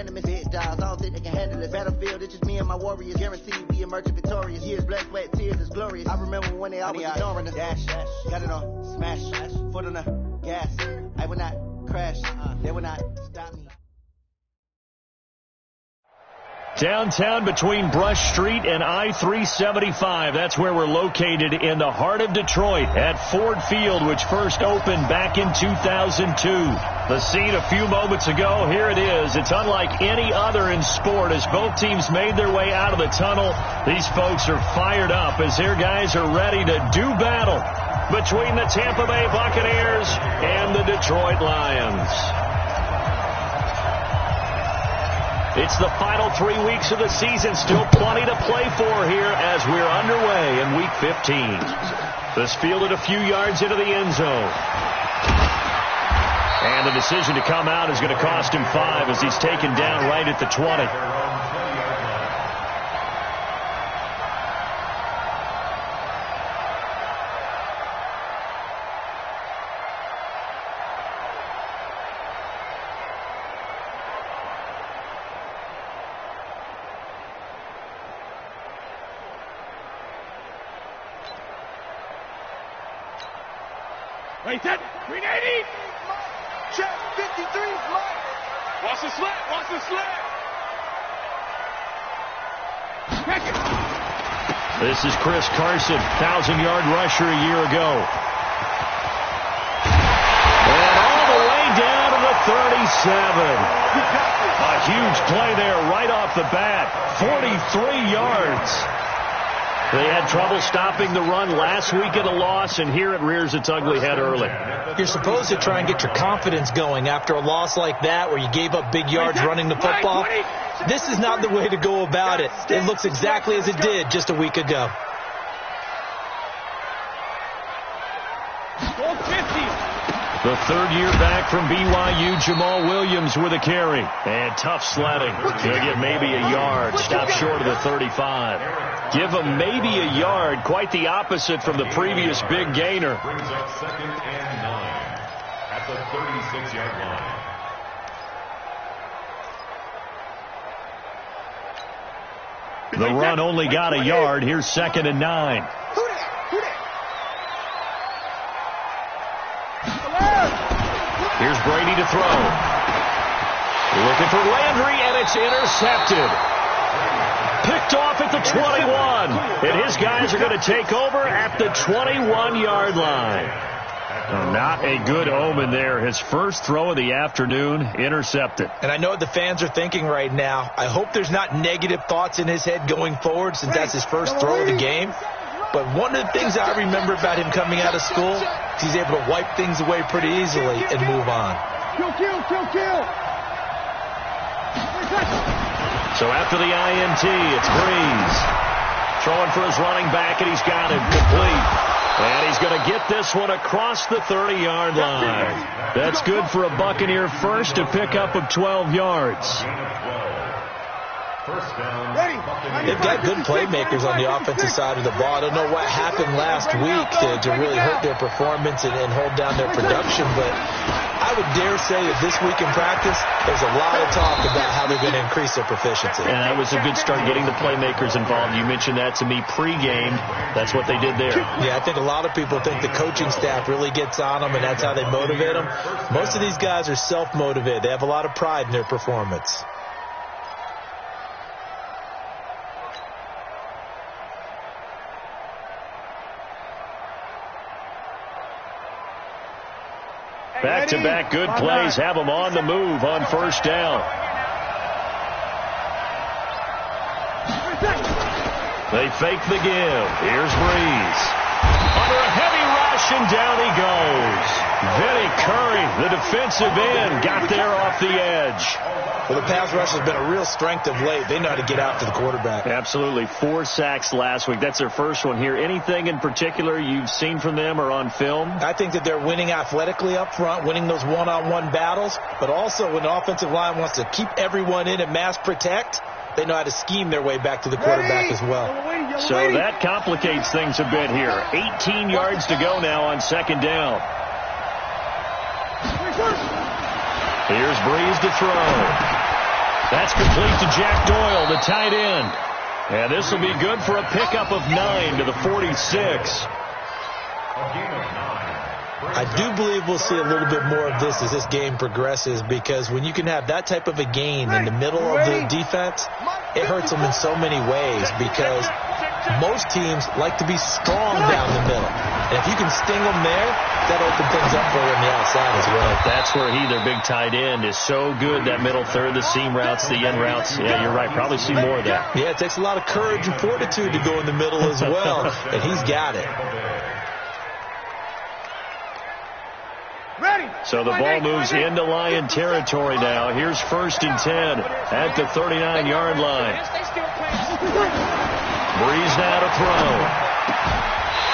random and bitch styles. I don't think they can handle it. Battlefield, it's just me and my warriors. Guaranteed we emerge victorious. Years, blood, sweat, tears is glorious. I remember when they always ignoring us. Dash, got it on, smash, foot on the gas. I will not crash, they will not stop me. Downtown between Brush Street and I-375. That's where we're located in the heart of Detroit at Ford Field, which first opened back in 2002. The scene a few moments ago, here it is. It's unlike any other in sport as both teams made their way out of the tunnel. These folks are fired up as their guys are ready to do battle between the Tampa Bay Buccaneers and the Detroit Lions. It's the final 3 weeks of the season. Still plenty to play for here as we're underway in Week 15. This fielded a few yards into the end zone. And the decision to come out is going to cost him 5 as he's taken down right at the 20. Wait, that 380. Check 53. Watch the slant. Watch the slant. This is Chris Carson, 1,000-yard rusher a year ago. And all the way down to the 37. A huge play there right off the bat. 43 yards. They had trouble stopping the run last week at a loss, and here it rears its ugly head early. You're supposed to try and get your confidence going after a loss like that where you gave up big yards running the football. This is not the way to go about it. It looks exactly as it did just a week ago. 450. The third-year back from BYU, Jamal Williams with a carry. And tough sledding. He'll get maybe a yard. Stop short of the 35. Give him maybe a yard. Quite the opposite from the previous big gainer. Brings up 2nd and 9 at the 36-yard line. The run only got a yard. Here's 2nd and 9. Here's Brady to throw. Looking for Landry, and it's intercepted. Picked off at the 21. And his guys are going to take over at the 21-yard line. Not a good omen there. His first throw of the afternoon, intercepted. And I know what the fans are thinking right now. I hope there's not negative thoughts in his head going forward since that's his first throw of the game. But one of the things I remember about him coming out of school, he's able to wipe things away pretty easily and move on. Kill. So after the INT, it's Breeze. Throwing for his running back, and he's got him complete. And he's going to get this one across the 30-yard line. That's good for a Buccaneer first, a pickup of 12 yards. They've got good playmakers on the offensive side of the ball. I don't know what happened last week to really hurt their performance and hold down their production, but I would dare say that this week in practice, there's a lot of talk about how they're going to increase their proficiency. And that was a good start getting the playmakers involved. You mentioned that to me pre-game. That's what they did there. Yeah, I think a lot of people think the coaching staff really gets on them, and that's how they motivate them. Most of these guys are self-motivated. They have a lot of pride in their performance. Back-to-back good plays have them on the move on first down. They fake the give. Here's Breeze. Under a heavy rush, and down he goes. Vinny Curry, the defensive end, got there off the edge. Well, the pass rush has been a real strength of late. They know how to get after the quarterback. Absolutely. 4 sacks last week. That's their first one here. Anything in particular you've seen from them or on film? I think that they're winning athletically up front, winning those one-on-one battles, but also when the offensive line wants to keep everyone in and mass protect, they know how to scheme their way back to the quarterback as well. So that complicates things a bit here. 18 yards to go now on second down. Here's Breeze to throw. That's complete to Jack Doyle, the tight end. And this will be good for a pickup of 9 to the 46. I do believe we'll see a little bit more of this as this game progresses, because when you can have that type of a gain in the middle of the defense, it hurts them in so many ways, because most teams like to be strong down the middle. And if you can sting them there, that opens things up for you on the outside as well. That's where their big tight end, is so good, that middle third, the seam routes, the end routes. Yeah, you're right. Probably see more of that. Yeah, it takes a lot of courage and fortitude to go in the middle as well, and he's got it. So the ball moves into Lion territory now. Here's 1st and 10 at the 39-yard line. Breeze now to throw.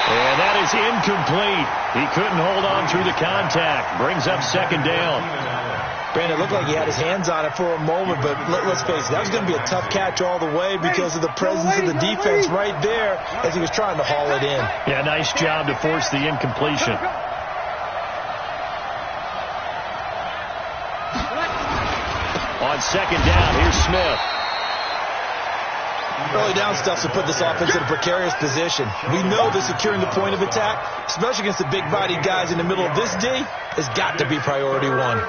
And that is incomplete. He couldn't hold on through the contact. Brings up 2nd down. Brandon, it looked like he had his hands on it for a moment, but let's face it, that was going to be a tough catch all the way because of the presence of the defense right there as he was trying to haul it in. Yeah, nice job to force the incompletion. On 2nd down, here's Smith. Early down stuff to put this offense in a precarious position. We know that securing the point of attack, especially against the big-bodied guys in the middle of this D, has got to be priority one.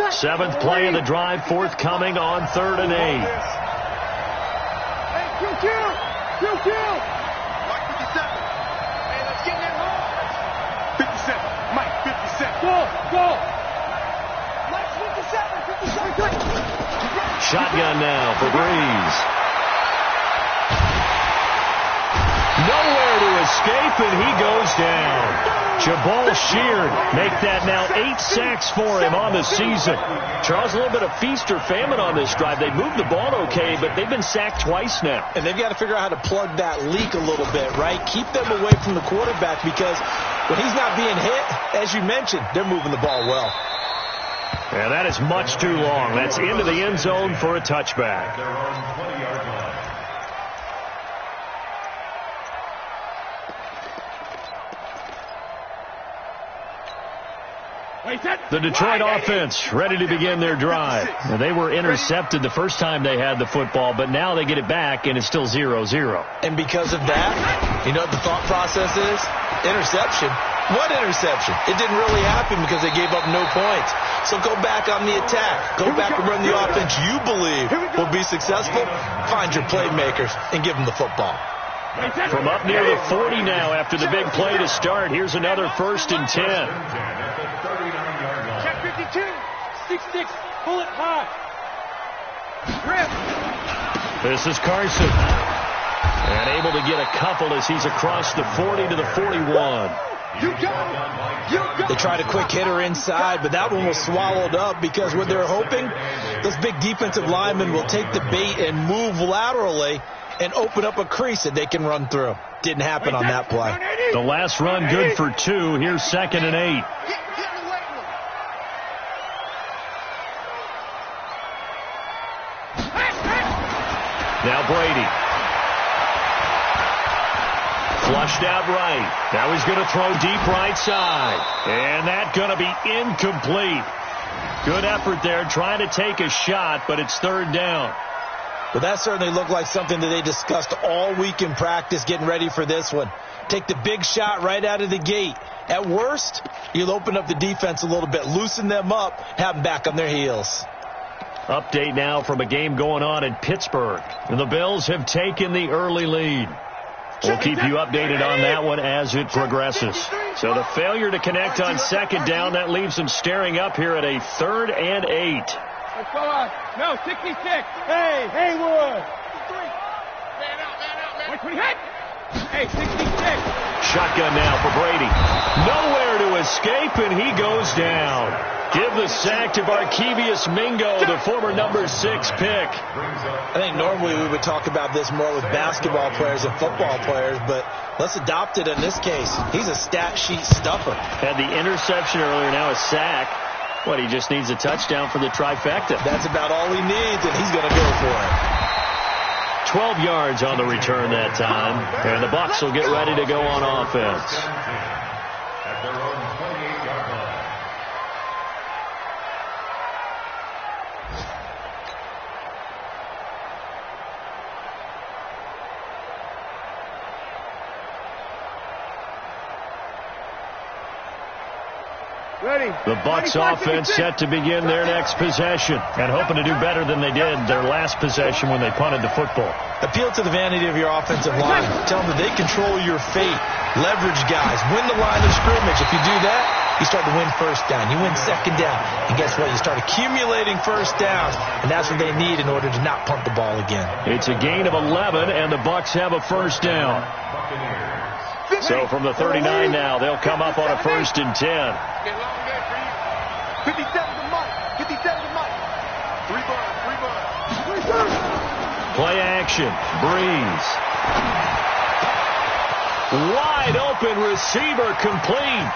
Seventh play of the drive, forthcoming on 3rd and 8. Hey, kill. Mike 57. Hey, let's get in that hole. 57. Mike 57. Go. Mike 57. Shotgun now for Breeze. Nowhere to escape, and he goes down. Jabal Sheard make that now 8 sacks for him on the season. Charles, a little bit of feast or famine on this drive. They moved the ball okay, but they've been sacked twice now. And they've got to figure out how to plug that leak a little bit, right? Keep them away from the quarterback, because when he's not being hit, as you mentioned, they're moving the ball well. And that is much too long. That's into the end zone for a touchback. The Detroit offense ready to begin their drive. Now, they were intercepted the first time they had the football, but now they get it back, and it's still 0-0. And because of that, you know what the thought process is? Interception. What interception? It didn't really happen because they gave up no points. So go back on the attack. Go back and run the offense you believe will be successful. Find your playmakers and give them the football. From up near the 40 now after the big play to start. Here's another 1st and 10. Check 52. 6-6. Pull it high. Grip. This is Carson. And able to get a couple as he's across the 40 to the 41. You go. They tried a quick hitter inside, but that one was swallowed up because what they're hoping, those big defensive linemen will take the bait and move laterally and open up a crease that they can run through. Didn't happen on that play. The last run good for 2. Here's 2nd and 8. Now Brady. Flushed out right. Now he's going to throw deep right side. And that's going to be incomplete. Good effort there trying to take a shot, but it's 3rd down. But that certainly looked like something that they discussed all week in practice getting ready for this one. Take the big shot right out of the gate. At worst, you'll open up the defense a little bit, loosen them up, have them back on their heels. Update now from a game going on in Pittsburgh. And the Bills have taken the early lead. We'll keep you updated on that one as it progresses. So the failure to connect on 2nd down, that leaves them staring up here at a 3rd and 8. Let's go on. No, 66. Hey, Haywood. 53. Man out. 120 hit. Hey, 66. Shotgun now for Brady. Nowhere to escape, and he goes down. Give the sack to Barkevius Mingo, the former number 6 pick. I think normally we would talk about this more with basketball players and football players, but let's adopt it in this case. He's a stat sheet stuffer. Had the interception earlier, now a sack. What, he just needs a touchdown for the trifecta. That's about all he needs, and he's going to go for it. 12 yards on the return that time, and the Bucs will get ready to go on offense. At their own 28-yard line. The Bucs offense set to begin their next possession and hoping to do better than they did their last possession when they punted the football. Appeal to the vanity of your offensive line. Tell them that they control your fate. Leverage guys. Win the line of scrimmage. If you do that, you start to win first down. You win second down. And guess what? You start accumulating first downs, and that's what they need in order to not punt the ball again. It's a gain of 11, and the Bucs have a first down. So from the 39 now, they'll come up on a 1st and 10. 57 to Mike. 57 to Mike. 3 birds. Play action. Breeze. Wide open receiver complete.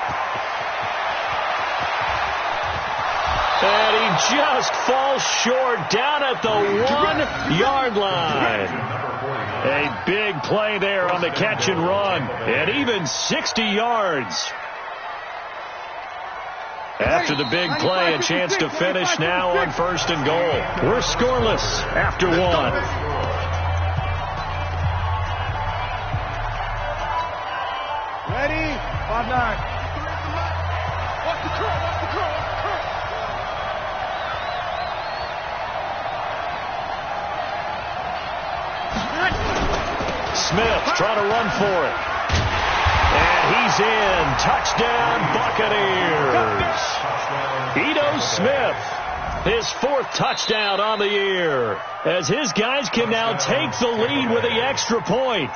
And he just falls short down at the 1-yard line. A big play there on the catch and run. And even 60 yards. After the big play, a chance to finish now on 1st and goal. We're scoreless after 1. Ready? 5-9. Watch the curl. Watch the curl. Watch the curl. Smith trying to run for it. And he's in. Touchdown, Buccaneers. Ito Smith, his 4th touchdown on the year, as his guys can now take the lead with the extra point.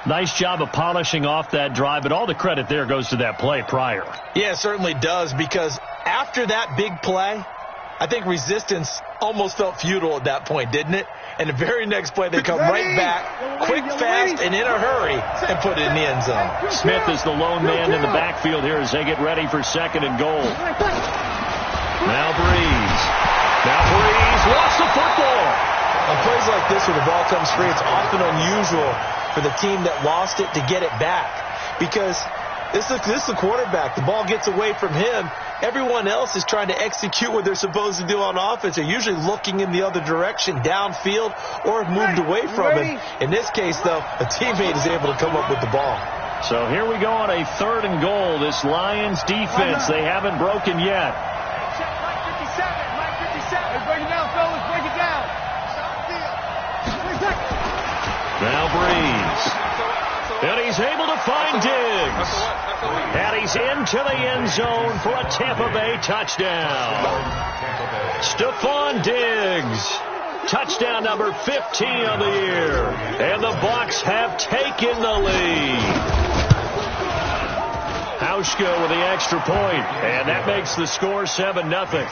Nice job of polishing off that drive, but all the credit there goes to that play prior. Yeah, it certainly does, because after that big play, I think resistance almost felt futile at that point, didn't it? And the very next play, they come right back, quick, fast, and in a hurry, and put it in the end zone. Smith is the lone man in the backfield here as they get ready for 2nd and goal. Now Breeze. Lost the football. On plays like this where the ball comes free, it's often unusual for the team that lost it to get it back. Because this is the quarterback. The ball gets away from him. Everyone else is trying to execute what they're supposed to do on offense. They're usually looking in the other direction, downfield, or have moved away from him. In this case, though, a teammate is able to come up with the ball. So here we go on a 3rd and goal. This Lions defense, they haven't broken yet. Mike 57. Mike 57. Let's break it down, fellas. Break it down. Now Breeze. And he's able to find Diggs. And he's into the end zone for a Tampa Bay touchdown. Stephon Diggs. Touchdown number 15 of the year. And the Bucs have taken the lead. Hauschka with the extra point. And that makes the score 7-0.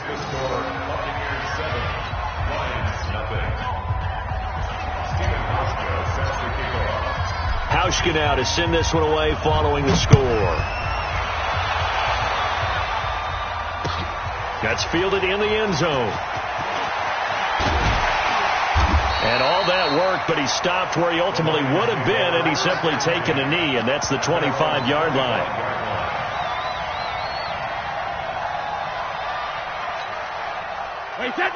Hauschka now to send this one away following the score. That's fielded in the end zone. And all that work, but he stopped where he ultimately would have been had he simply taken a knee, and that's the 25-yard line.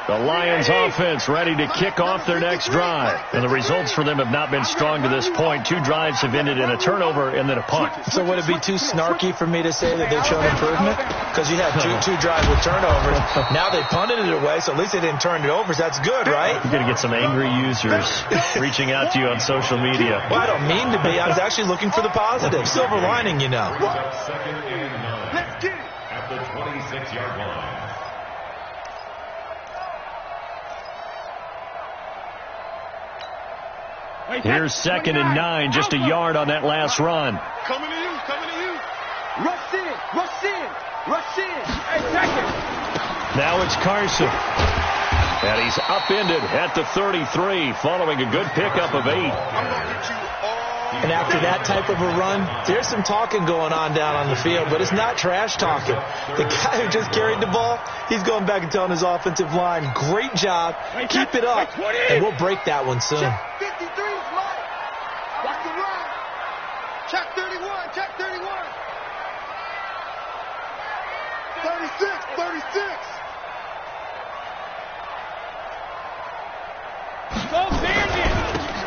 The Lions offense ready to kick off their next drive. And the results for them have not been strong to this point. 2 drives have ended in a turnover and then a punt. So would it be too snarky for me to say that they've shown improvement? Because you had two drives with turnovers. Now they punted it away, so at least they didn't turn it over. So that's good, right? You're going to get some angry users reaching out to you on social media. Well, I don't mean to be. I was actually looking for the positive. Silver lining, you know. 2nd and 9. Let's get it. At the 26-yard line. Here's 2nd and 9, just a yard on that last run. Coming to you. Rush in. Hey, second. Now it's Carson. And he's upended at the 33 following a good pickup of 8. And after that type of a run, there's some talking going on down on the field, but it's not trash talking. The guy who just carried the ball, he's going back and telling his offensive line, great job, keep it up, and we'll break that one soon. Check 53's Mike. Watch the run. Check 31. Check 31. 36.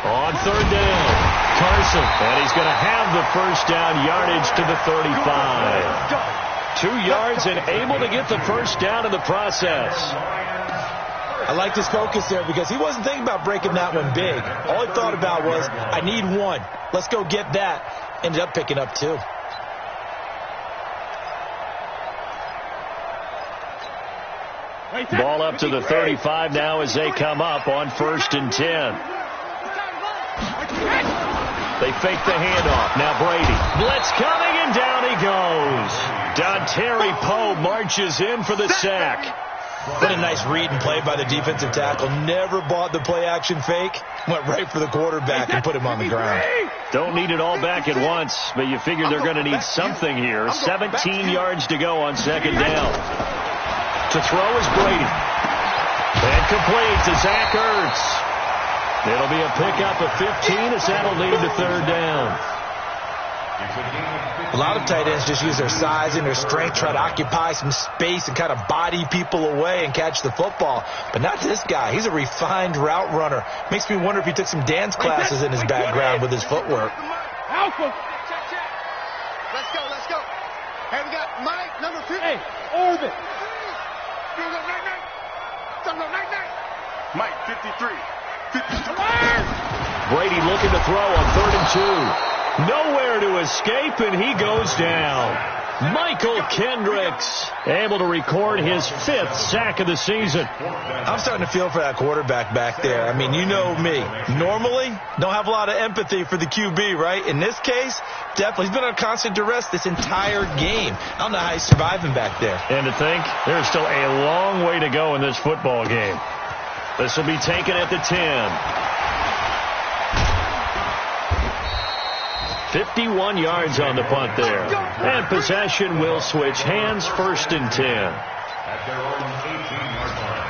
On third down, Carson, and he's going to have the first down yardage to the 35. 2 yards and able to get the first down in the process. I liked his focus there because he wasn't thinking about breaking that one big. All he thought about was, I need one. Let's go get that. Ended up picking up 2. Ball up to the 35 now as they come up on 1st and 10. They fake the handoff. Now Brady. Blitz coming, and down he goes. Dontari Poe marches in for the sack. What a nice read and play by the defensive tackle. Never bought the play-action fake. Went right for the quarterback and put him on the ground. Don't need it all back at once, but you figure they're going to need something here. 17 yards to go on 2nd down. To throw is Brady. And complete to Zach Ertz. It'll be a pickup of 15 as that'll lead to 3rd down. A lot of tight ends just use their size and their strength, try to occupy some space and kind of body people away and catch the football. But not this guy. He's a refined route runner. Makes me wonder if he took some dance classes in his background with his footwork. Alpha. Let's go. Hey, we got Mike, number 50. Hey, Orbit. Mike, 53. Brady looking to throw on 3rd and 2. Nowhere to escape, and he goes down. Michael Kendricks able to record his 5th sack of the season. I'm starting to feel for that quarterback back there. I mean, you know me. Normally, don't have a lot of empathy for the QB, right? In this case, definitely. He's been on constant duress this entire game. I don't know how he's surviving back there. And to think, there's still a long way to go in this football game. This will be taken at the 10. 51 yards on the punt there. And possession will switch hands, 1st and 10. At their own 18-yard line.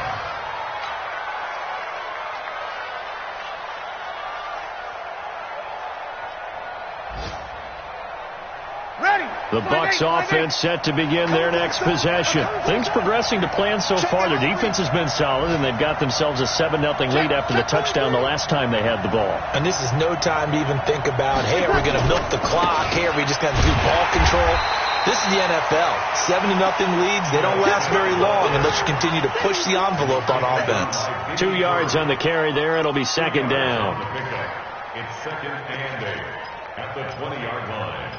The Bucs offense set to begin their next possession. Things progressing to plan so far. Their defense has been solid, and they've got themselves a 7-0 lead after the touchdown the last time they had the ball. And this is no time to even think about, hey, are we going to milk the clock? Hey, are we just going to do ball control? This is the NFL. 7-0 leads, they don't last very long unless you continue to push the envelope on offense. 2 yards on the carry there. It'll be 2nd down. It's 2nd and 8 at the 20-yard line.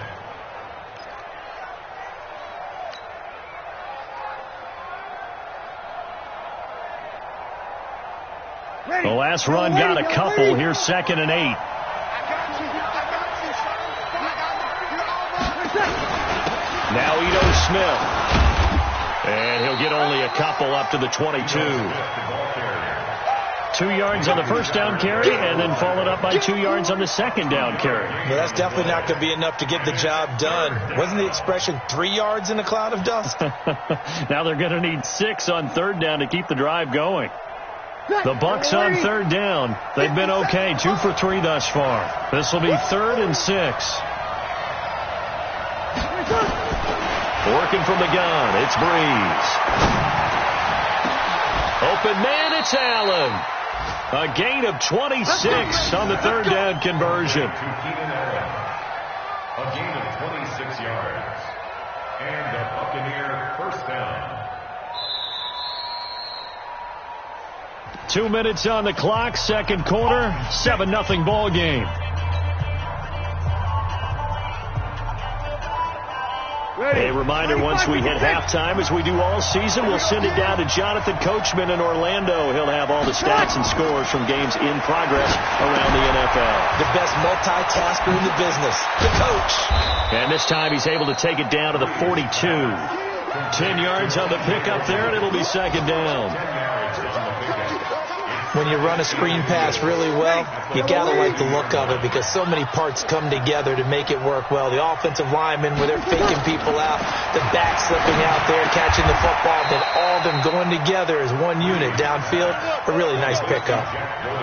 The last run got a couple. Here's 2nd and 8. Now Ito Smith. And he'll get only a couple up to the 22. 2 yards on the first down carry, and then followed up by 2 yards on the 2nd down carry. Well, that's definitely not going to be enough to get the job done. Wasn't the expression 3 yards in a cloud of dust? Now they're going to need 6 on 3rd down to keep the drive going. The Bucs on 3rd down. They've been okay. 2 for 3 thus far. This will be 3rd and 6. Working from the gun. It's Breeze. Open man. It's Allen. A gain of 26 on the 3rd down conversion. A gain of 26 yards. And the Buccaneer first down. 2 minutes on the clock, 2nd quarter, 7-0 ball game. A reminder, once we hit halftime, as we do all season, we'll send it down to Jonathan Coachman in Orlando. He'll have all the stats and scores from games in progress around the NFL. The best multitasker in the business, the coach. And this time he's able to take it down to the 42. 10 yards on the pickup there, and it'll be 2nd down. when you run a screen pass really well, you got to like the look of it because so many parts come together to make it work well. The offensive linemen, where they're faking people out, the back slipping out there, catching the football, then all of them going together as one unit downfield. A really nice pickup.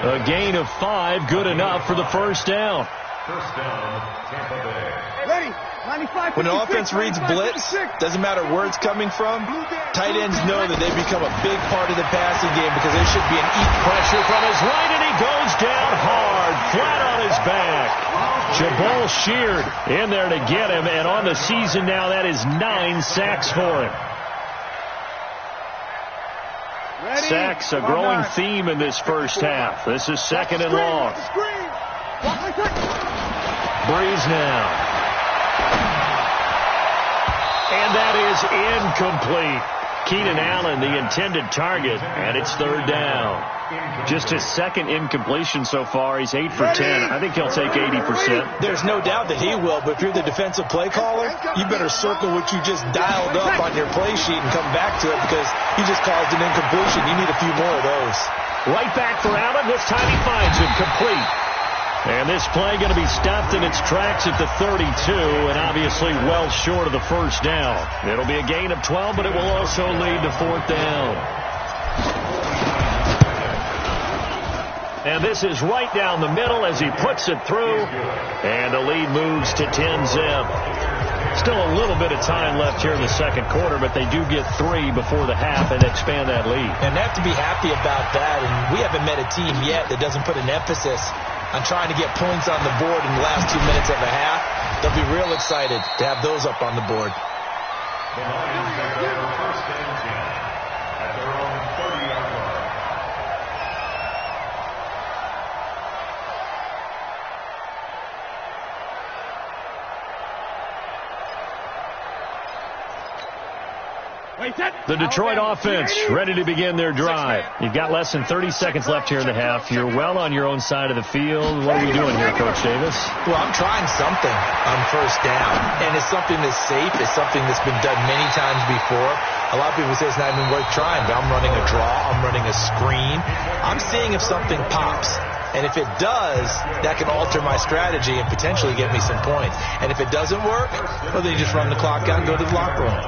A gain of 5, good enough for the first down. First down, Tampa Bay. Ready? 95, When an offense reads blitz, doesn't matter where it's coming from, tight ends know that they become a big part of the passing game because there should be an Pressure from his right, and he goes down hard, flat on his back. Jabal Sheard in there to get him, and on the season now, that is 9 sacks for him. Ready? Sacks, a growing theme in this first half. This is second and long. Breeze now. And that is incomplete. Keenan Allen, the intended target, and it's third down. Just his second incompletion so far. He's 8 for 10. I think he'll take 80%. There's no doubt that he will, but if you're the defensive play caller, you better circle what you just dialed up on your play sheet and come back to it because he just caused an incompletion. You need a few more of those. Right back for Allen. This time he finds him complete. And this play going to be stopped in its tracks at the 32, and obviously well short of the first down. It'll be a gain of 12, but it will also lead to fourth down. And this is right down the middle as he puts it through, and the lead moves to 10-zip. Still a little bit of time left here in the second quarter, but they do get 3 before the half and expand that lead. And they have to be happy about that, and we haven't met a team yet that doesn't put an emphasis on trying to get points on the board in the last 2 minutes of the half. They'll be real excited to have those up on the board. The Lions take over first and 10 at their own 30-yard line. The Detroit offense ready to begin their drive. You've got less than 30 seconds left here in the half. You're well on your own side of the field. What are we doing here, Coach Davis? Well, I'm trying something on first down, and it's something that's safe. It's something that's been done many times before. A lot of people say it's not even worth trying, but I'm running a draw. I'm running a screen. I'm seeing if something pops. And if it does, that can alter my strategy and potentially get me some points. And if it doesn't work, well, then you just run the clock out and go to the locker room.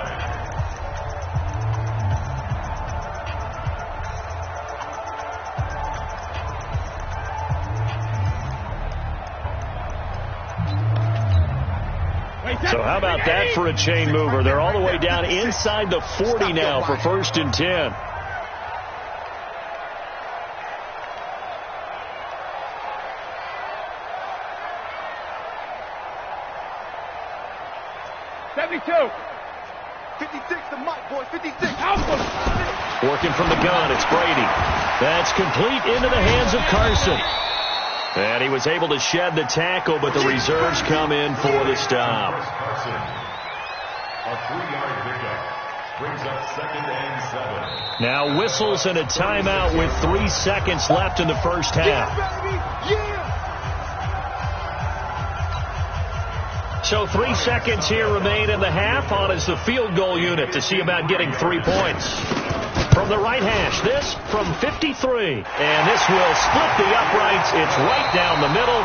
So how about that for a chain mover? They're all the way down inside the 40 now for first and 10. Working from the gun, it's Brady. That's complete into the hands of Carson. And he was able to shed the tackle, but the reserves come in for the stop. Carson, a 3-yard pickup, brings up second and 7. Now whistles and a timeout with 3 seconds left in the first half. So 3 seconds here remain in the half. On is the field goal unit to see about getting 3 points. From the right hash, this from 53. And this will split the uprights. It's right down the middle.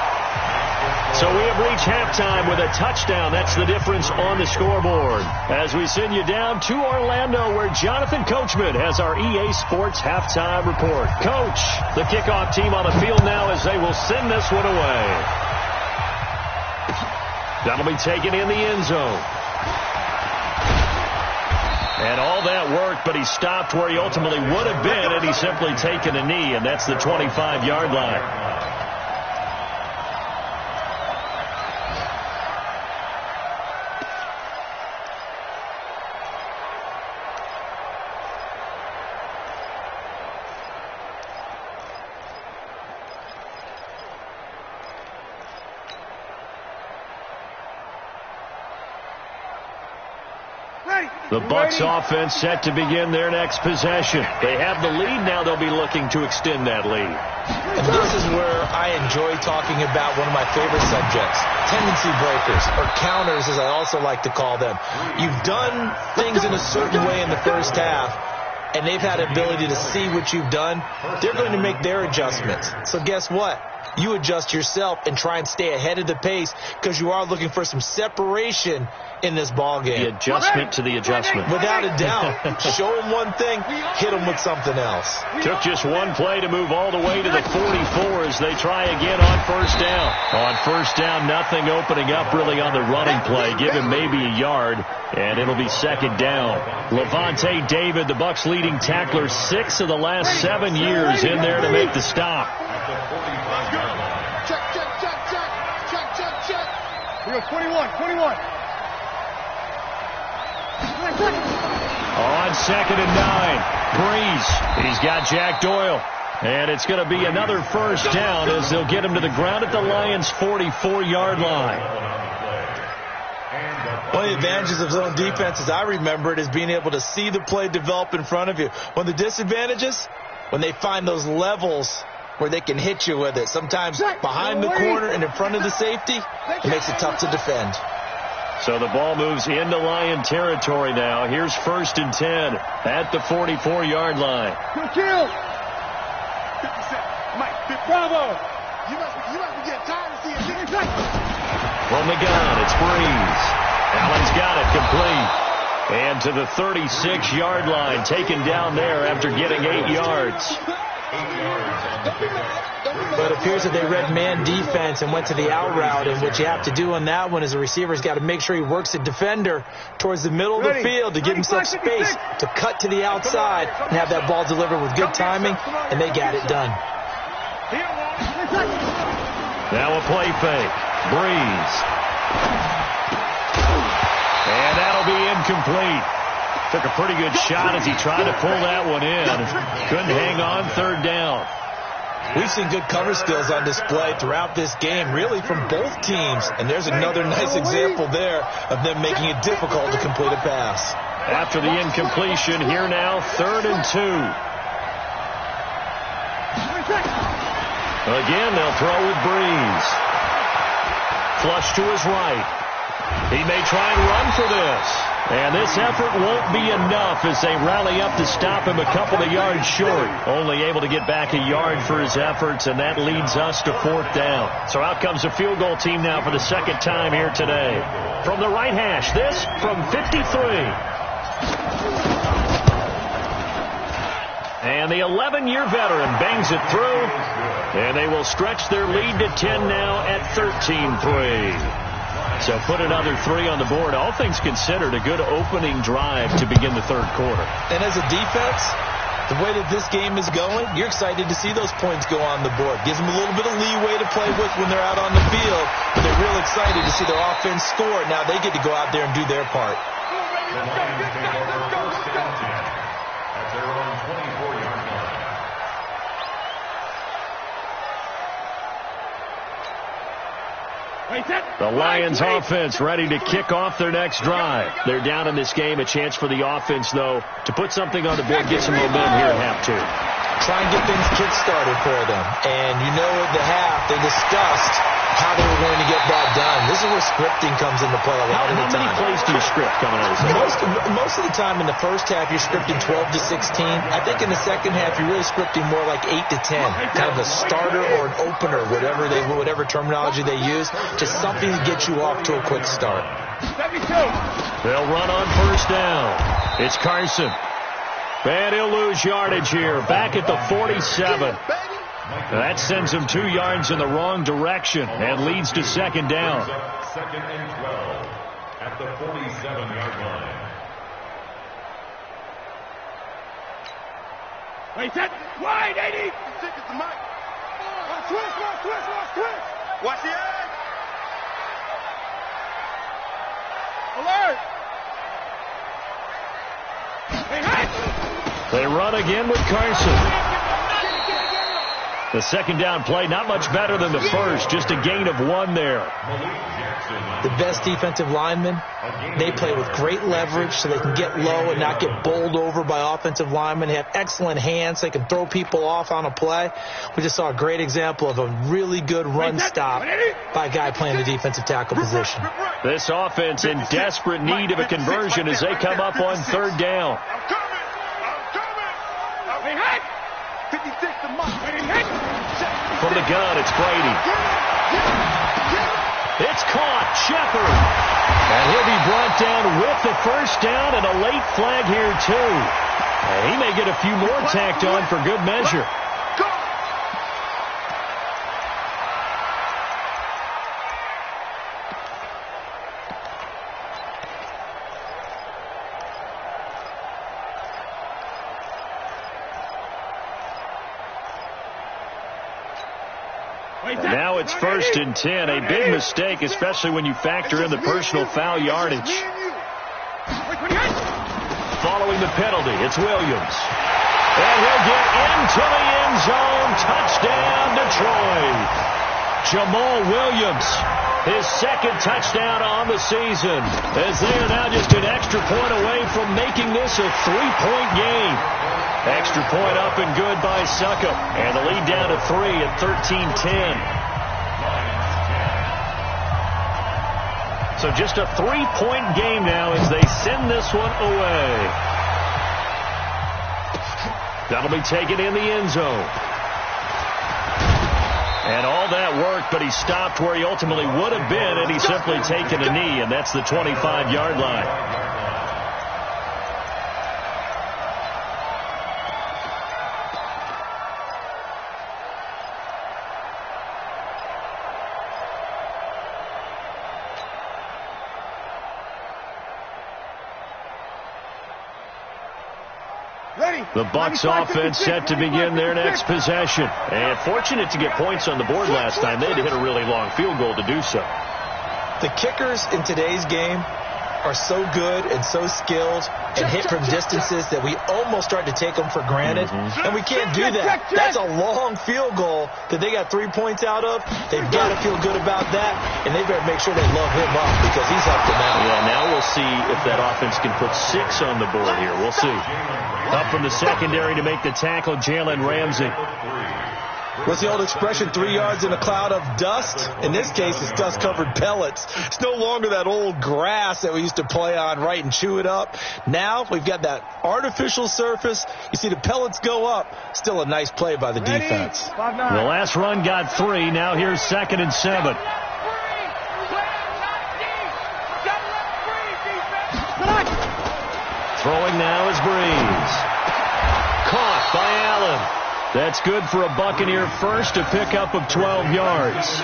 So we have reached halftime with a touchdown. That's the difference on the scoreboard. As we send you down to Orlando, where Jonathan Coachman has our EA Sports halftime report. Coach, the kickoff team on the field now as they will send this one away. That'll be taken in the end zone. And all that worked, but he stopped where he ultimately would have been, and he's simply taken a knee, and that's the 25-yard line. The Bucs offense set to begin their next possession. They have the lead. Now they'll be looking to extend that lead. And this is where I enjoy talking about one of my favorite subjects, tendency breakers, or counters as I also like to call them. You've done things in a certain way in the first half, and they've had the ability to see what you've done, they're going to make their adjustments. So guess what? You adjust yourself and try and stay ahead of the pace because you are looking for some separation in this ball game. The adjustment to the adjustment. Without a doubt. Show them one thing, hit them with something else. Took just one play to move all the way to the 44 as they try again on first down. On first down, nothing opening up really on the running play. Give him maybe a yard, and it'll be second down. Levante David, the Bucs' leading tackler, 6 of the last 7 years in there to make the stop. Here goes 21. On 2nd and 9, Breeze. He's got Jack Doyle. And it's going to be another first down as they'll get him to the ground at the Lions' 44-yard line. One of the advantages of zone defense, as I remember it, is being able to see the play develop in front of you. One of the disadvantages, when they find those levels where they can hit you with it. Sometimes behind the corner and in front of the safety, it makes it tough to defend. So the ball moves into Lion territory now. Here's 1st and 10 at the 44-yard line. Kill. Mike, bravo. You must be getting tired of seeing it. From the gun, it's Breeze. Allen's got it complete. And to the 36-yard line, taken down there after getting 8 yards. But it appears that they read man defense and went to the out route, and what you have to do on that one is the receiver's got to make sure he works the defender towards the middle of the field to give himself space to cut to the outside and have that ball delivered with good timing, and they got it done. Now a play fake. Breeze. And that'll be incomplete. Took a pretty good shot as he tried to pull that one in. Couldn't hang on 3rd down. We've seen good cover skills on display throughout this game, really from both teams. And there's another nice example there of them making it difficult to complete a pass. After the incompletion, here now, 3rd and 2. Again, they'll throw with Breeze. Flush to his right. He may try and run for this. And this effort won't be enough as they rally up to stop him a couple of yards short. Only able to get back a yard for his efforts, and that leads us to 4th down. So out comes a field goal team now for the 2nd time here today. From the right hash, this from 53. And the 11-year veteran bangs it through, and they will stretch their lead to 10 now at 13-3. So put another 3 on the board. All things considered, a good opening drive to begin the 3rd quarter. And as a defense, the way that this game is going, you're excited to see those points go on the board. Gives them a little bit of leeway to play with when they're out on the field. But they're real excited to see their offense score. Now they get to go out there and do their part. The Lions take over 1st and 10 at their own 24-yard line. The Lions offense ready to kick off their next drive. They're down in this game. A chance for the offense, though, to put something on the board, get some momentum here at half 2. Try and get things kick-started for them. And you know at the half, they discussed how they were going to get that done. This is where scripting comes into play a lot of the time. How many plays do you script coming out of this? Most of the time in the first half, you're scripting 12 to 16. I think in the second half, you're really scripting more like 8 to 10. Kind of a starter or an opener, whatever terminology they use, just something to get you off to a quick start. They'll run on first down. It's Carson. And he'll lose yardage here. Back at the 47. That sends him 2 yards in the wrong direction and leads to 2nd down. 2nd and 12 at the 47-yard line. Wait, set. Wide, 80. Stick it to Mike. Twist. Watch the edge. Alert. They run again with Carson. The 2nd down play, not much better than the first, just a gain of 1 there. The best defensive linemen, they play with great leverage so they can get low and not get bowled over by offensive linemen. They have excellent hands. They can throw people off on a play. We just saw a great example of a really good run stop by a guy playing the defensive tackle position. This offense in desperate need of a conversion as they come up on 3rd down. From the gun, it's Brady. It's caught. Shepard. And he'll be brought down with the first down and a late flag here, too. And he may get a few more tacked on for good measure. And now it's 1st and 10. A big mistake, especially when you factor in the personal foul yardage. Following the penalty, it's Williams. And he'll get into the end zone. Touchdown, Detroit. Jamal Williams, his second touchdown on the season, as they are now just an extra point away from making this a 3-point game. Extra point up and good by Suckup. And the lead down to 3 at 13-10. So just a 3-point game now as they send this one away. That'll be taken in the end zone. And all that worked, but he stopped where he ultimately would have been had he simply taken a knee, and that's the 25-yard line. The Bucs offense set to begin their next possession. And fortunate to get points on the board last time. They had to hit a really long field goal to do so. The kickers in today's game are so good and so skilled and hit from distances that we almost start to take them for granted. And we can't do that. That's a long field goal that they got 3 points out of. They've got to feel good about that, and they better make sure they love him up because he's up to now. Yeah, now we'll see if that offense can put 6 on the board here. We'll see. Up from the secondary to make the tackle, Jalen Ramsey. What's the old expression, 3 yards in a cloud of dust? In this case, it's dust-covered pellets. It's no longer that old grass that we used to play on, right, and chew it up. Now we've got that artificial surface. You see the pellets go up. Still a nice play by the defense. The last run got 3. Now here's 2nd and 7. Throwing now is Breeze. Caught by Allen. That's good for a Buccaneer first, a pickup of 12 yards.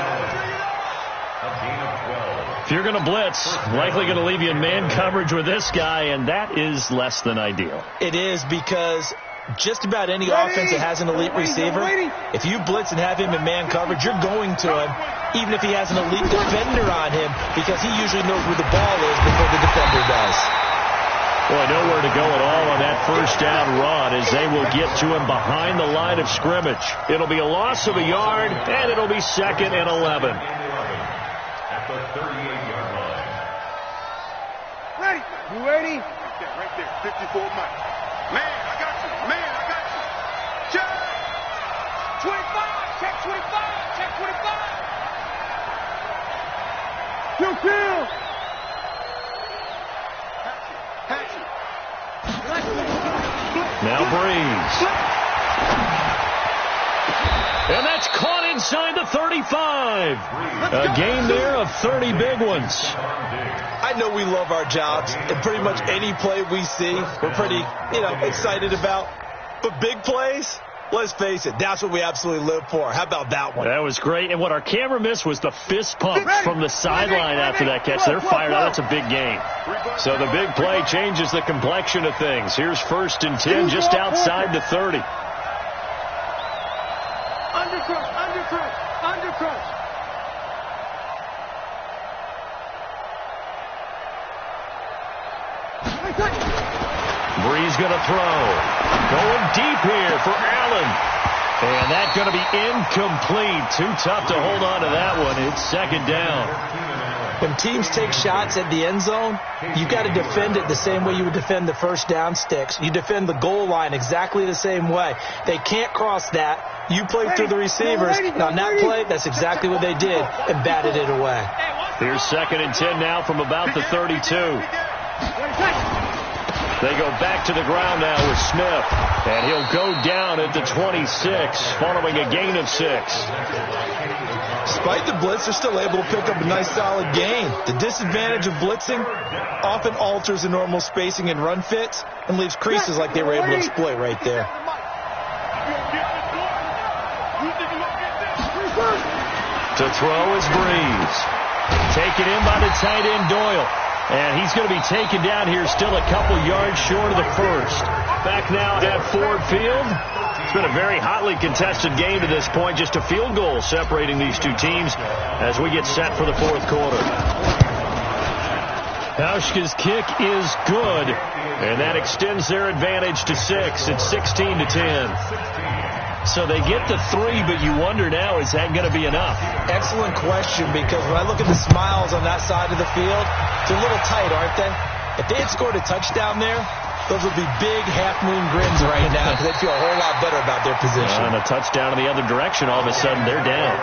If you're going to blitz, likely going to leave you in man coverage with this guy, and that is less than ideal. It is, because just about any offense that has an elite receiver, if you blitz and have him in man coverage, you're going to him, even if he has an elite defender on him, because he usually knows where the ball is before the defender does. Boy, nowhere to go at all on that first down run as they will get to him behind the line of scrimmage. It'll be a loss of a yard, and it'll be 2nd and 11. At the 38-yard line. Ready? You ready? Right there, 54 Mike. Man, I got you. Man, I got you. Check. 25. Check 25. Check 25. You kill. Now Breeze. And that's caught inside the 35. A game there of 30 big ones. I know we love our jobs, and pretty much any play we see, we're pretty, excited about. But big plays, let's face it, that's what we absolutely live for. How about that one? That was great. And what our camera missed was the fist pump from the sideline after that catch. They're fired out. That's a big game. So the big play changes the complexion of things. Here's 1st and 10 just outside the 30. Undercrush. Breeze going to throw. Going deep here for Allen. And that's going to be incomplete. Too tough to hold on to that one. It's 2nd down. When teams take shots at the end zone, you've got to defend it the same way you would defend the first down sticks. You defend the goal line exactly the same way. They can't cross that. You play through the receivers. And on that play, that's exactly what they did and batted it away. Here's 2nd and 10 now from about the 32. They go back to the ground now with Smith, and he'll go down at the 26 following a gain of 6. Despite the blitz, they're still able to pick up a nice solid gain. The disadvantage of blitzing often alters the normal spacing and run fits and leaves creases like they were able to exploit right there. To throw is Breeze. Taken in by the tight end Doyle. And he's going to be taken down here still a couple yards short of the first. Back now at Ford Field. It's been a very hotly contested game to this point. Just a field goal separating these two teams as we get set for the fourth quarter. Hauschka's kick is good, and that extends their advantage to 6. It's 16-10. So they get the 3, but you wonder now, is that going to be enough? Excellent question, because when I look at the smiles on that side of the field, it's a little tight, aren't they? If they had scored a touchdown there, those would be big half-moon grins right now, because they'd feel a whole lot better about their position. And a touchdown in the other direction, all of a sudden they're down.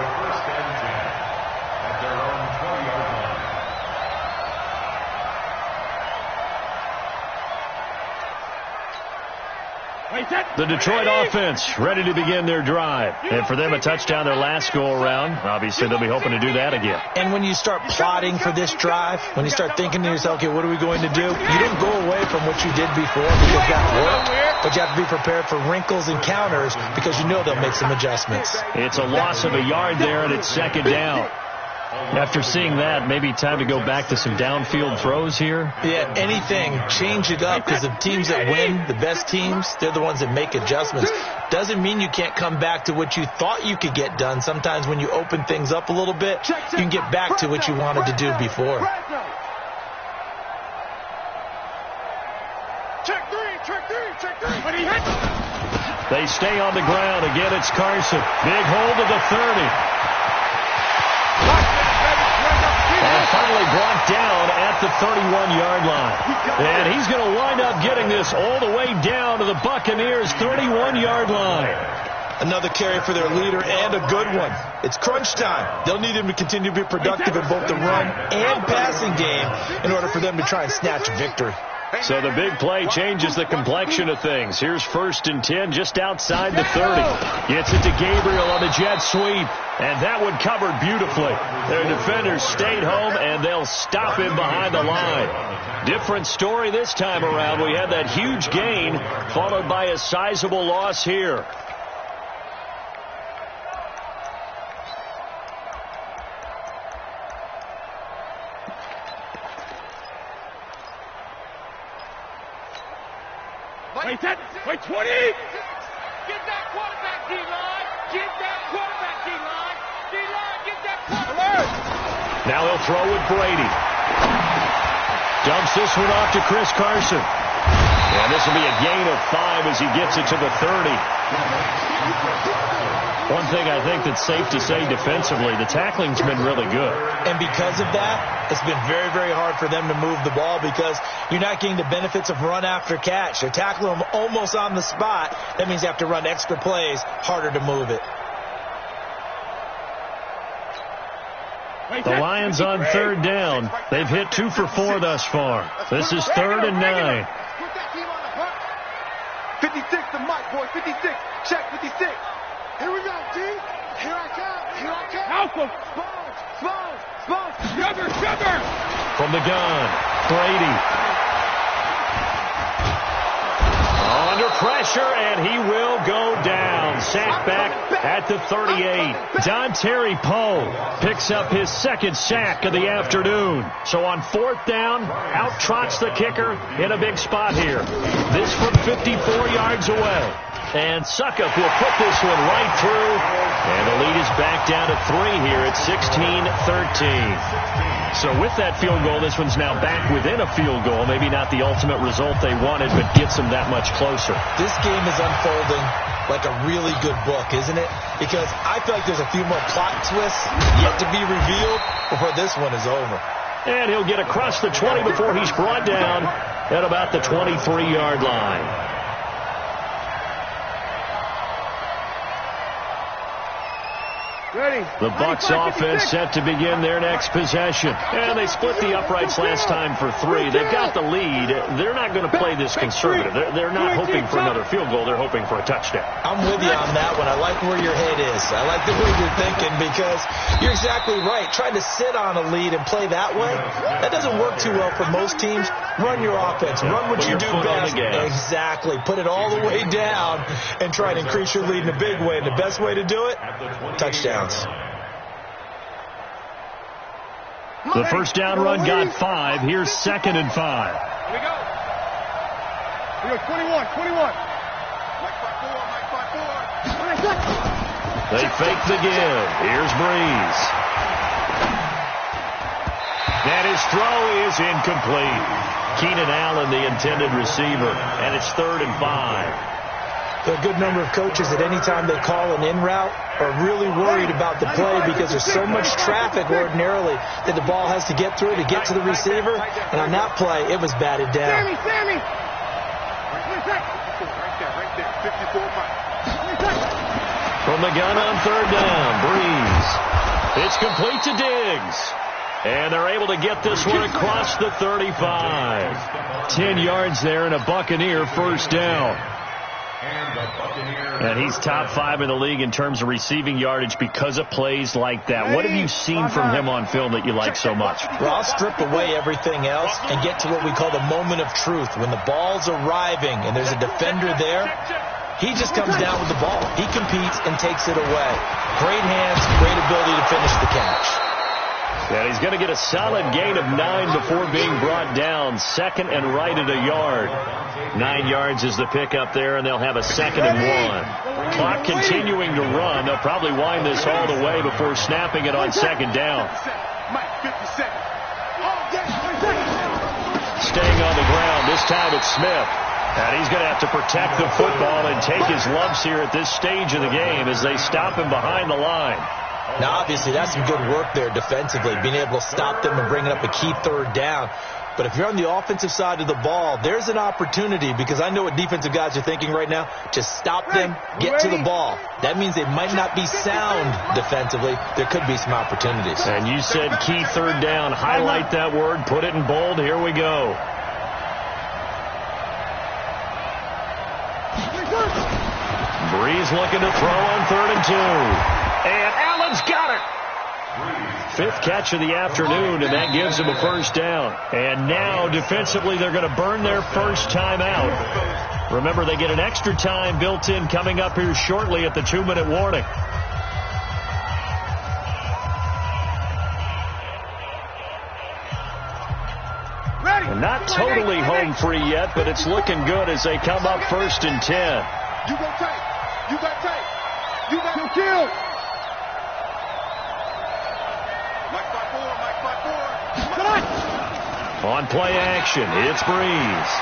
The Detroit offense ready to begin their drive. And for them, a touchdown their last go-around. Obviously, they'll be hoping to do that again. And when you start plotting for this drive, when you start thinking to yourself, okay, what are we going to do? You don't go away from what you did before because that worked, but you have to be prepared for wrinkles and counters because you know they'll make some adjustments. It's a loss of a yard there, and it's second down. After seeing that, maybe time to go back to some downfield throws here? Yeah, anything. Change it up, because the teams that win, the best teams, they're the ones that make adjustments. Doesn't mean you can't come back to what you thought you could get done. Sometimes when you open things up a little bit, you can get back to what you wanted to do before. Check three. But he hits. They stay on the ground. Again, it's Carson. Big hold of the 30. And finally brought down at the 31-yard line. And he's going to wind up getting this all the way down to the Buccaneers' 31-yard line. Another carry for their leader and a good one. It's crunch time. They'll need him to continue to be productive in both the run and passing game in order for them to try and snatch a victory. So the big play changes the complexion of things. Here's 1st and 10 just outside the 30. Gets it to Gabriel on the jet sweep. And that one covered beautifully. Their defenders stayed home, and they'll stop him behind the line. Different story this time around. We had that huge gain, followed by a sizable loss here. Wait, 20! Get that quarterback, D-line! Get that quarterback, D-line! D-line, get that quarterback! Now he'll throw with Brady. Dumps this one off to Chris Carson. And this will be a gain of 5 as he gets it to the 30. One thing I think that's safe to say defensively, the tackling's been really good. And because of that, it's been very, very hard for them to move the ball because you're not getting the benefits of run after catch. They're tackling them almost on the spot. That means you have to run extra plays, harder to move it. The Lions on 3rd down. They've hit 2 for 4 thus far. This is 3rd and 9. 56 to Mike, boy. 56. Check 56. Here we go, G. Here I come. Alpha. Smalls. Sugar. From the gun, Brady. Under pressure, and he will go down. Sack back at the 38. Dontari Poe picks up his 2nd sack of the afternoon. So on 4th down, out trots the kicker in a big spot here. This from 54 yards away. And Suckup will put this one right through. And the lead is back down to 3 here at 16-13. So with that field goal, this one's now back within a field goal. Maybe not the ultimate result they wanted, but gets them that much closer. This game is unfolding like a really good book, isn't it? Because I feel like there's a few more plot twists yet to be revealed before this one is over. And he'll get across the 20 before he's brought down at about the 23-yard line. The Bucs offense set to begin their next possession. And they split the uprights last time for 3. They've got the lead. They're not going to play this conservative. They're not hoping for another field goal. They're hoping for a touchdown. I'm with you on that one. I like where your head is. I like the way you're thinking because you're exactly right. Trying to sit on a lead and play that way, that doesn't work too well for most teams. Run your offense. Run what you do best. Exactly. Put it all the way down and try to increase your lead in a big way. And the best way to do it, touchdowns. The first down run got 5. Here's 2nd and 5. Here we go. Here we go, 21. They fake the give. Here's Breeze. And his throw is incomplete. Keenan Allen, the intended receiver, and it's 3rd and 5. There are a good number of coaches at any time they call an in route are really worried about the play because there's so much traffic ordinarily that the ball has to get through to get to the receiver. And on that play, it was batted down. Sammy. From the gun on 3rd down, Breeze. It's complete to Diggs. And they're able to get this one across the 35. 10 yards there and a Buccaneer first down. And he's top 5 in the league in terms of receiving yardage because of plays like that. What have you seen from him on film that you like so much? Well, I'll strip away everything else and get to what we call the moment of truth. When the ball's arriving and there's a defender there, he just comes down with the ball. He competes and takes it away. Great hands, great ability to finish the catch. And he's going to get a solid gain of 9 before being brought down. 2nd and right at a yard. 9 yards is the pickup there, and they'll have a 2nd and 1. Clock continuing to run. They'll probably wind this all the way before snapping it on 2nd down. Staying on the ground. This time it's Smith. And he's going to have to protect the football and take his lumps here at this stage of the game as they stop him behind the line. Now, obviously, that's some good work there defensively, being able to stop them and bringing up a key 3rd down. But if you're on the offensive side of the ball, there's an opportunity because I know what defensive guys are thinking right now. Just stop them, get to the ball. That means they might not be sound defensively. There could be some opportunities. And you said key 3rd down. Highlight that word. Put it in bold. Here we go. Breeze looking to throw on 3rd and 2. And Allen's got it. 5th catch of the afternoon, and that gives him a first down. And now, defensively, they're going to burn their first time out. Remember, they get an extra time built in coming up here shortly at the 2-minute warning. And not totally home free yet, but it's looking good as they come up 1st and 10. You go tight. You got tight. You got no kill. On play action, it's Breeze.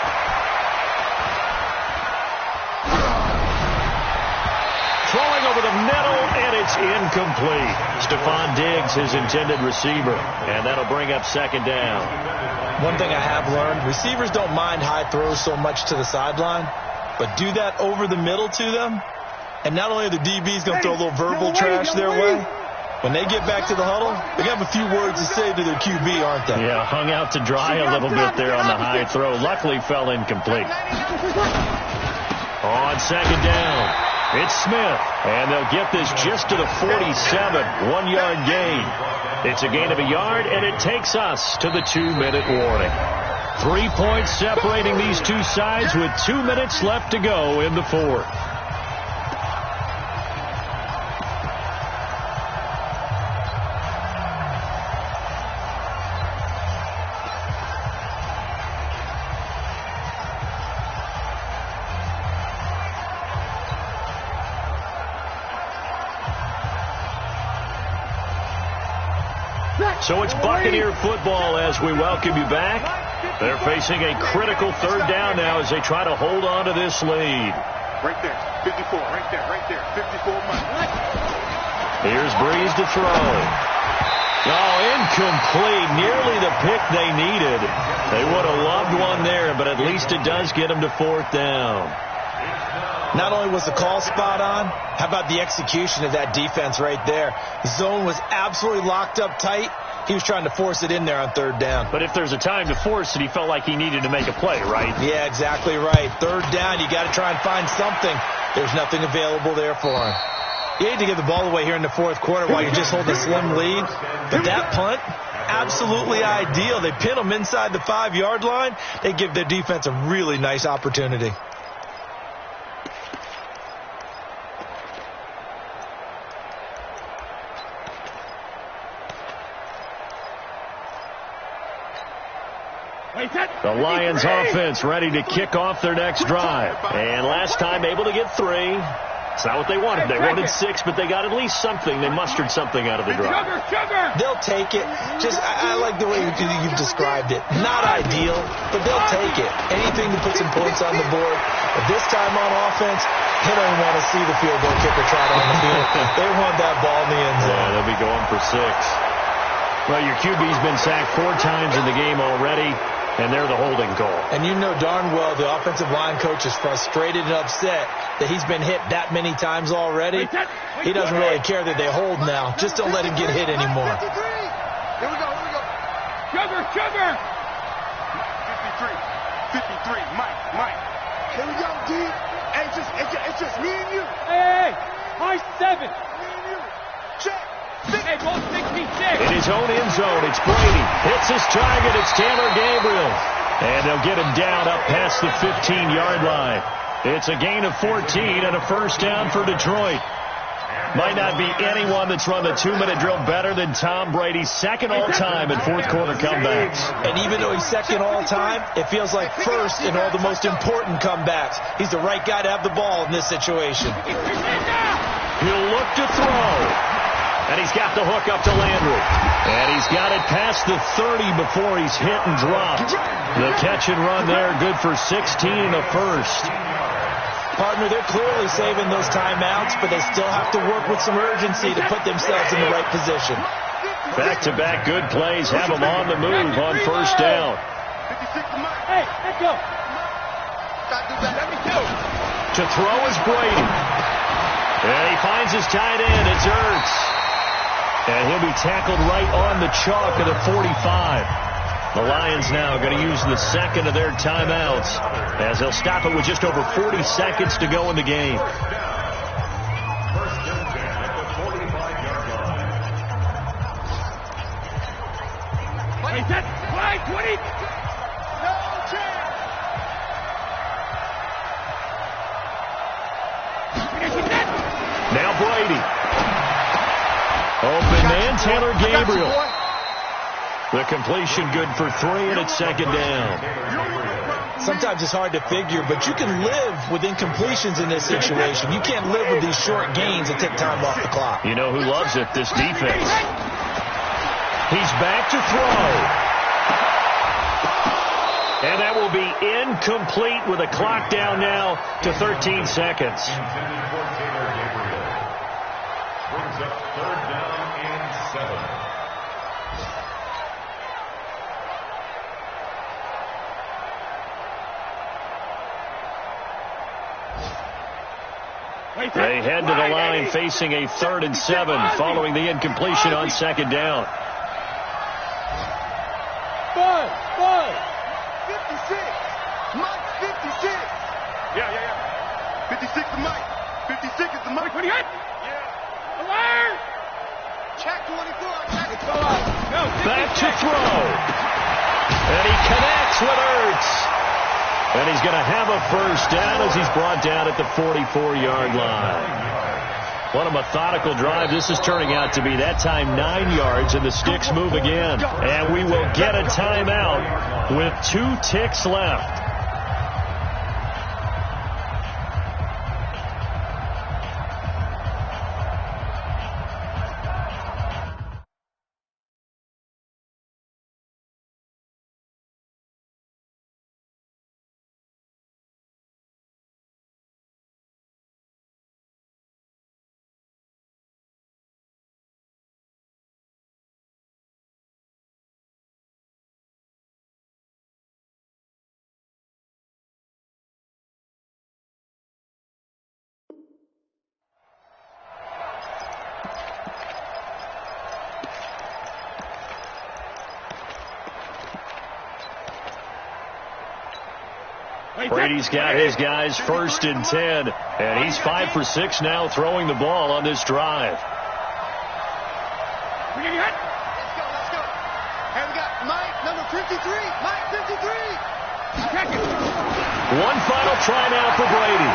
Throwing over the middle, and it's incomplete. Stephon Diggs, his intended receiver, and that'll bring up 2nd down. One thing I have learned, receivers don't mind high throws so much to the sideline, but do that over the middle to them, and not only are the DBs going to throw a little verbal trash their way, when they get back to the huddle, they have a few words to say to their QB, aren't they? Yeah, hung out to dry a little bit there on the high throw. Luckily fell incomplete. On 2nd down, it's Smith. And they'll get this just to the 47. 1-yard gain. It's a gain of a yard, and it takes us to the 2-minute warning. 3 points separating these two sides with 2 minutes left to go in the 4th. So it's Buccaneer football as we welcome you back. They're facing a critical 3rd down now as they try to hold on to this lead. Right there, 54, right there, 54 miles. Here's Breeze to throw. Oh, incomplete. Nearly the pick they needed. They would have loved one there, but at least it does get them to 4th down. Not only was the call spot on, how about the execution of that defense right there? The zone was absolutely locked up tight. He was trying to force it in there on third down. But if there's a time to force it, he felt like he needed to make a play, right? Yeah, exactly right. Third down, you got to try and find something. There's nothing available there for him. You hate to give the ball away here in the fourth quarter while you're just holding a slim lead. But that punt, absolutely ideal. They pin them inside the 5-yard line. They give their defense a really nice opportunity. The Lions offense ready to kick off their next drive. And last time able to get 3. It's not what they wanted. They wanted 6, but they got at least something. They mustered something out of the drive. They'll take it. I like the way you've described it. Not ideal, but they'll take it. Anything to put some points on the board. But this time on offense, they don't want to see the field goal kicker trot on the field. They want that ball in the end zone. Yeah, they'll be going for 6. Well, your QB's been sacked 4 times in the game already. And they're the holding call. And you know darn well the offensive line coach is frustrated and upset that he's been hit that many times already. He doesn't really care that they hold now. Just don't let him get hit anymore. Here we go. Sugar. 53, Mike. Here we go, D. Hey, it's just me and you. Hey, high 7. Me and you. Check. Hey, ball 66. In his own end zone, it's Brady. Hits his target. It's Taylor Gabriel. And they'll get him down up past the 15-yard line. It's a gain of 14 and a first down for Detroit. Might not be anyone that's run the 2-minute drill better than Tom Brady, second all-time in fourth-quarter comebacks. And even though he's second all-time, it feels like first in all the most important comebacks. He's the right guy to have the ball in this situation. He'll look to throw. And he's got the hook up to Landry. And he's got it past the 30 before he's hit and dropped. The catch and run there, good for 16 and a first. Partner, they're clearly saving those timeouts, but they still have to work with some urgency to put themselves in the right position. Back-to-back good plays have them on the move on first down. Hey, let's go. To throw is Brady. And he finds his tight end. It's Ertz. And he'll be tackled right on the chalk of the 45. The Lions now going to use the second of their timeouts as they'll stop it with just over 40 seconds to go in the game. First and 10 at the 45-yard line. Play set. Play 20. No chance. Now Brady. Open man, Taylor Gabriel. The completion good for 3, and it's second down. Sometimes it's hard to figure, but you can live with incompletions in this situation. You can't live with these short gains that take time off the clock. You know who loves it? This defense. He's back to throw. And that will be incomplete with a clock down now to 13 seconds. Intended for Taylor Gabriel. Brings up third down and 7. They head to the line facing a 3rd and 7 following the incompletion on second down. Bud. 56. Mike, 56. Yeah. 56 to Mike. 56 is the Mike. 28. Yeah. Alert. Check 24. Check it. Back to throw. And he connects with Ertz. And he's going to have a first down as he's brought down at the 44-yard line. What a methodical drive this is turning out to be. That time 9 yards, and the sticks move again. And we will get a timeout with 2 ticks left. Brady's got his guys 1st and 10, and he's 5 for 6 now throwing the ball on this drive. Let's go. And we got Mike, number 53. Mike, 53. One final try now for Brady.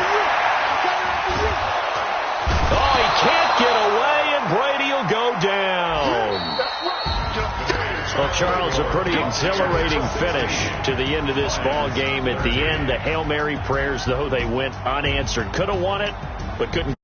Oh, he can't get away, and Brady will go down. Well, Charles, a pretty exhilarating finish to the end of this ball game. At the end, the Hail Mary prayers, though, they went unanswered. Could have won it, but couldn't.